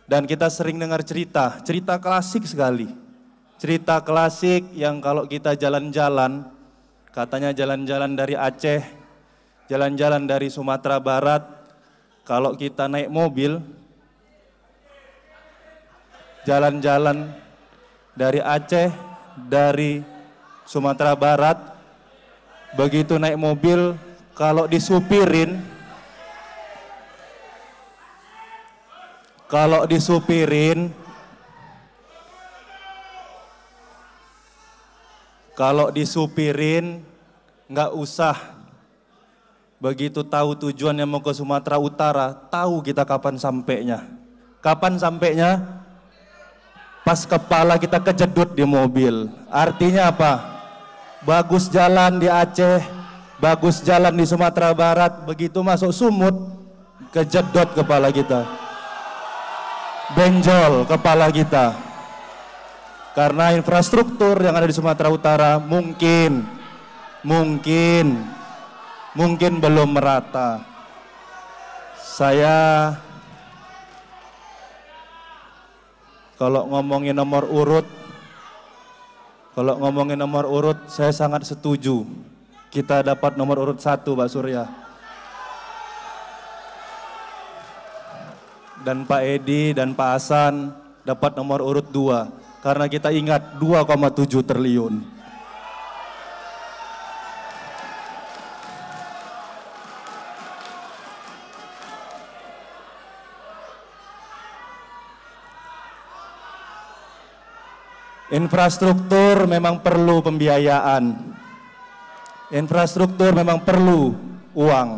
Dan kita sering dengar cerita, cerita klasik sekali. Cerita klasik yang kalau kita jalan-jalan, katanya jalan-jalan dari Aceh, jalan-jalan dari Sumatera Barat, kalau kita naik mobil, jalan-jalan dari Aceh, dari Sumatera Barat, begitu naik mobil, kalau disupirin, nggak usah begitu tahu tujuannya mau ke Sumatera Utara, tahu kita kapan sampainya. Kapan sampainya? Pas kepala kita kejedut di mobil. Artinya apa? Bagus jalan di Aceh, bagus jalan di Sumatera Barat, begitu masuk Sumut, kejedot kepala kita. Benjol kepala kita. Karena infrastruktur yang ada di Sumatera Utara mungkin belum merata. Saya kalau ngomongin nomor urut, saya sangat setuju. Kita dapat nomor urut 1, Pak Surya. Dan Pak Edi dan Pak Hasan dapat nomor urut 2. Karena kita ingat 2,7 triliun. Infrastruktur memang perlu pembiayaan. Infrastruktur memang perlu uang.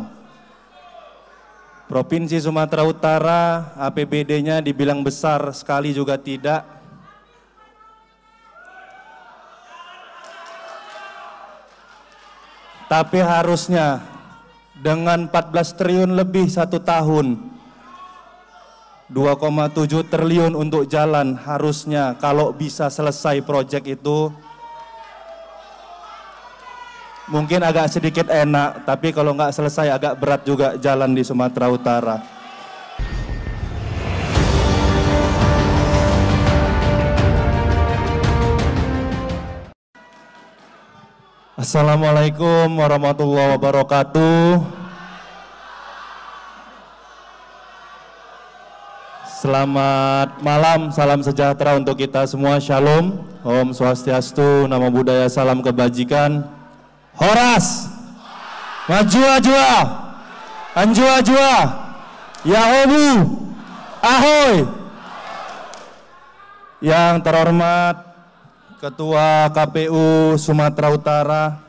Provinsi Sumatera Utara, APBD-nya dibilang besar sekali juga tidak. Tapi harusnya dengan 14 triliun lebih 1 tahun, 2,7 triliun untuk jalan, harusnya kalau bisa selesai proyek itu mungkin agak sedikit enak, tapi kalau nggak selesai agak berat juga jalan di Sumatera Utara. Assalamualaikum warahmatullahi wabarakatuh. Selamat malam, salam sejahtera untuk kita semua. Shalom, Om Swastiastu, Namo Buddhaya, salam kebajikan. Horas, Majua-jua, Anjua-jua, Yahobu, Ahoy. Yang terhormat Ketua KPU Sumatera Utara,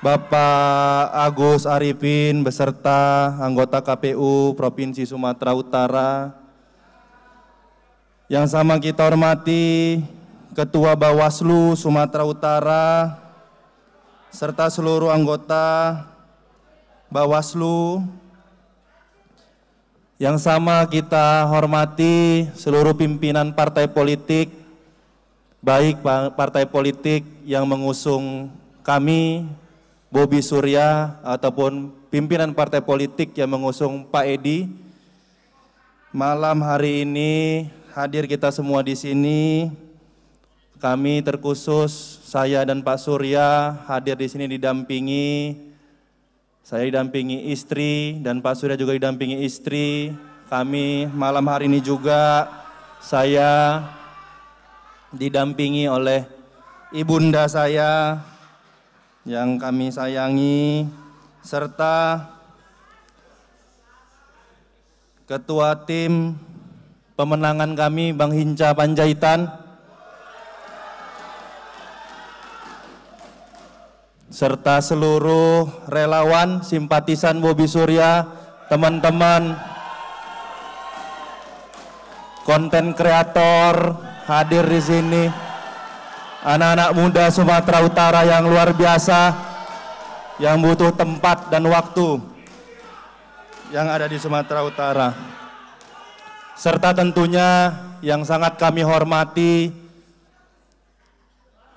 Bapak Agus Arifin beserta anggota KPU Provinsi Sumatera Utara. Yang sama kita hormati Ketua Bawaslu Sumatera Utara, serta seluruh anggota Bawaslu. Yang sama kita hormati seluruh pimpinan partai politik, baik partai politik yang mengusung kami, Bobi Surya, ataupun pimpinan partai politik yang mengusung Pak Edi. Malam hari ini hadir kita semua di sini. Kami terkhusus saya dan Pak Surya hadir di sini didampingi. Saya didampingi istri dan Pak Surya juga didampingi istri. Kami malam hari ini juga saya didampingi oleh ibunda saya yang kami sayangi, serta Ketua Tim Pemenangan kami, Bang Hinca Panjaitan, serta seluruh relawan, simpatisan Bobi Surya, teman-teman konten kreator hadir di sini, anak-anak muda Sumatera Utara yang luar biasa, yang butuh tempat dan waktu yang ada di Sumatera Utara. Serta tentunya yang sangat kami hormati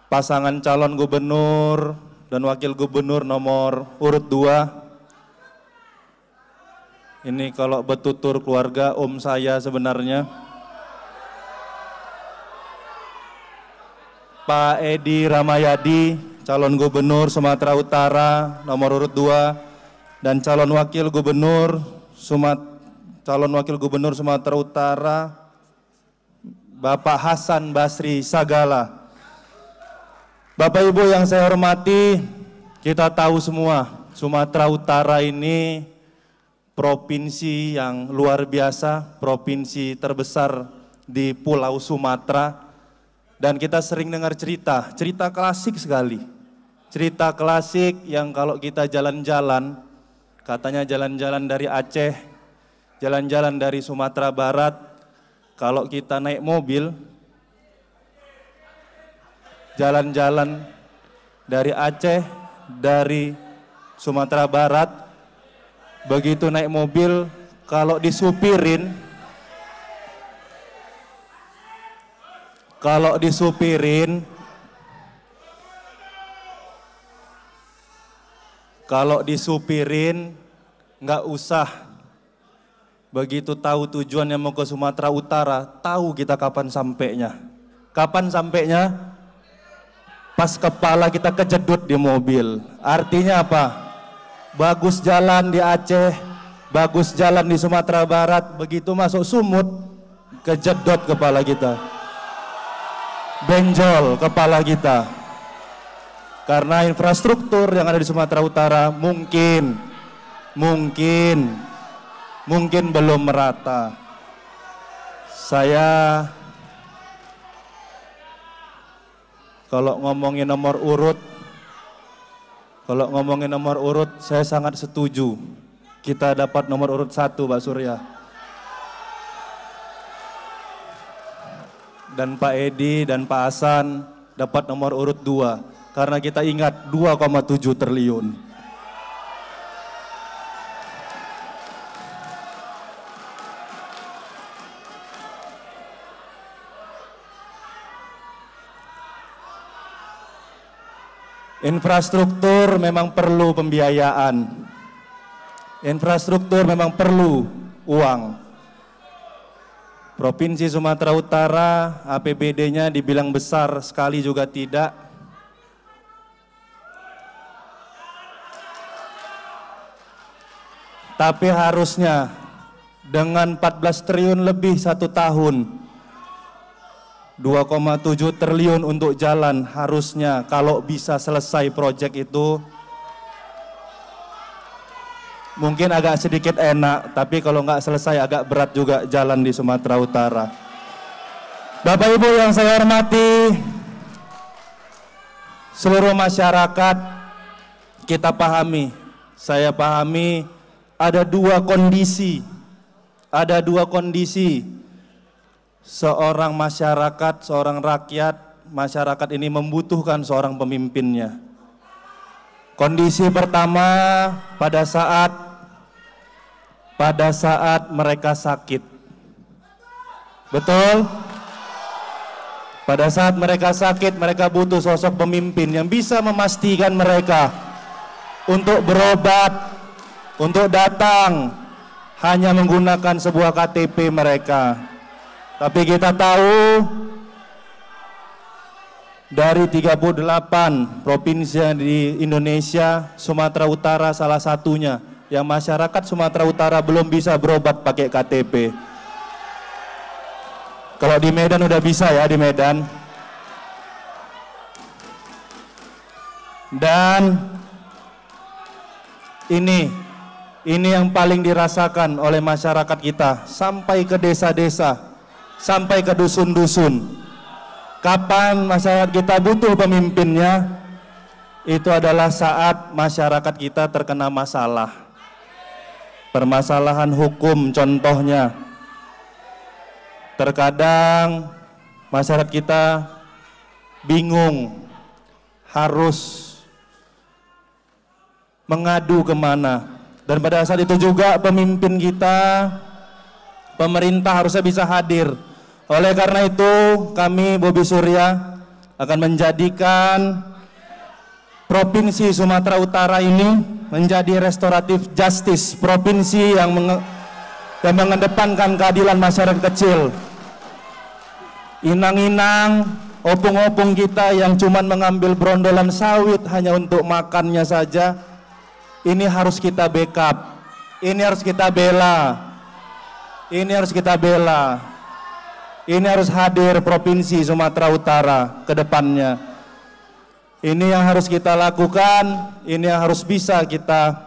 pasangan calon gubernur dan wakil gubernur nomor urut 2. Ini kalau betutur keluarga om saya sebenarnya. Pak Edi Ramayadi, calon gubernur Sumatera Utara nomor urut 2, dan calon wakil gubernur Sumatera Utara Bapak Hasan Basri Sagala. Bapak Ibu yang saya hormati, kita tahu semua Sumatera Utara ini provinsi yang luar biasa, provinsi terbesar di Pulau Sumatera. Dan kita sering dengar cerita klasik sekali. Cerita klasik yang kalau kita jalan-jalan, katanya jalan-jalan dari Aceh, jalan-jalan dari Sumatera Barat, kalau kita naik mobil, jalan-jalan dari Aceh, dari Sumatera Barat, begitu naik mobil, kalau disupirin, nggak usah begitu tahu tujuannya mau ke Sumatera Utara, tahu kita kapan sampainya. Kapan sampainya? Pas kepala kita kejedut di mobil. Artinya apa? Bagus jalan di Aceh, bagus jalan di Sumatera Barat, begitu masuk Sumut, kejedot kepala kita. Benjol kepala kita. Karena infrastruktur yang ada di Sumatera Utara mungkin belum merata. Saya kalau ngomongin nomor urut, saya sangat setuju. Kita dapat nomor urut 1, Pak Surya. Dan Pak Edi dan Pak Hasan dapat nomor urut 2. Karena kita ingat 2,7 triliun. Infrastruktur memang perlu pembiayaan. Infrastruktur memang perlu uang. Provinsi Sumatera Utara APBD-nya dibilang besar sekali juga tidak. Tapi harusnya dengan 14 triliun lebih 1 tahun, 2,7 triliun untuk jalan, harusnya kalau bisa selesai proyek itu mungkin agak sedikit enak, tapi kalau nggak selesai agak berat juga jalan di Sumatera Utara. Bapak Ibu yang saya hormati, seluruh masyarakat, kita pahami, saya pahami ada dua kondisi seorang masyarakat, seorang rakyat, masyarakat ini membutuhkan seorang pemimpinnya. Kondisi pertama pada saat mereka sakit. Betul? Pada saat mereka sakit, mereka butuh sosok pemimpin yang bisa memastikan mereka untuk berobat, untuk datang hanya menggunakan sebuah KTP mereka. Tapi kita tahu dari 38 provinsi di Indonesia, Sumatera Utara salah satunya yang masyarakat Sumatera Utara belum bisa berobat pakai KTP. Kalau di Medan udah bisa ya, di Medan. Dan ini yang paling dirasakan oleh masyarakat kita sampai ke desa-desa, sampai ke dusun-dusun. Kapan masyarakat kita butuh pemimpinnya? Itu adalah saat masyarakat kita terkena masalah. Permasalahan hukum contohnya. Terkadang masyarakat kita bingung harus mengadu kemana. Dan pada saat itu juga pemimpin kita, pemerintah harusnya bisa hadir. Oleh karena itu kami Bobi Surya akan menjadikan Provinsi Sumatera Utara ini menjadi restoratif justice, provinsi yang mengedepankan keadilan masyarakat kecil. Inang-inang opung-opung kita yang cuman mengambil brondolan sawit hanya untuk makannya saja, ini harus kita backup, ini harus kita bela, ini harus kita bela, ini harus hadir Provinsi Sumatera Utara ke depannya. Ini yang harus kita lakukan, ini yang harus bisa kita.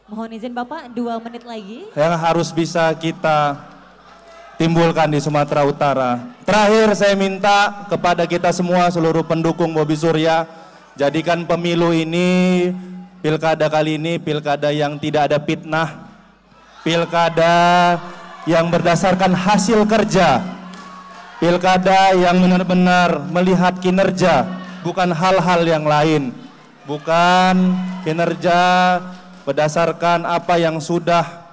Mohon izin Bapak, 2 menit lagi. Yang harus bisa kita timbulkan di Sumatera Utara. Terakhir saya minta kepada kita semua seluruh pendukung Bobi Surya, jadikan pemilu ini, pilkada kali ini pilkada yang tidak ada fitnah, pilkada yang berdasarkan hasil kerja, pilkada yang benar-benar melihat kinerja, bukan hal-hal yang lain, bukan kinerja berdasarkan apa yang sudah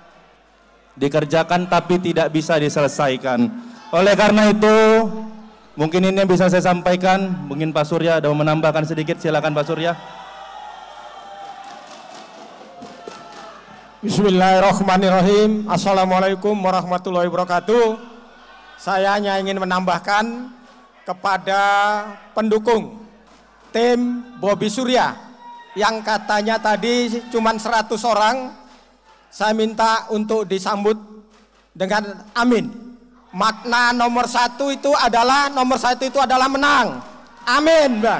dikerjakan tapi tidak bisa diselesaikan. Oleh karena itu, mungkin ini yang bisa saya sampaikan. Mungkin Pak Surya ada mau menambahkan sedikit, silakan Pak Surya. Bismillahirrahmanirrahim. Assalamualaikum warahmatullahi wabarakatuh. Saya hanya ingin menambahkan kepada pendukung tim Bobi Surya yang katanya tadi cuma 100 orang, saya minta untuk disambut dengan amin. Makna nomor satu itu adalah menang. Amin, Bang.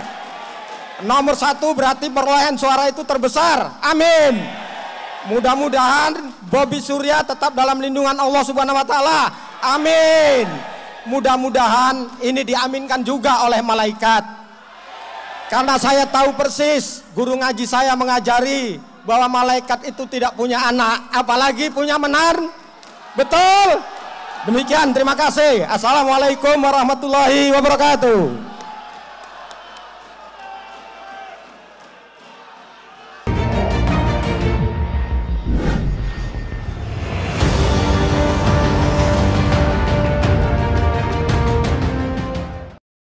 Nomor 1 berarti perolehan suara itu terbesar. Amin. Mudah-mudahan Bobi Surya tetap dalam lindungan Allah Subhanahu wa taala. Amin. Mudah-mudahan ini diaminkan juga oleh malaikat. Karena saya tahu persis, guru ngaji saya mengajari bahwa malaikat itu tidak punya anak, apalagi punya menantu. Betul? Demikian, terima kasih. Assalamualaikum warahmatullahi wabarakatuh.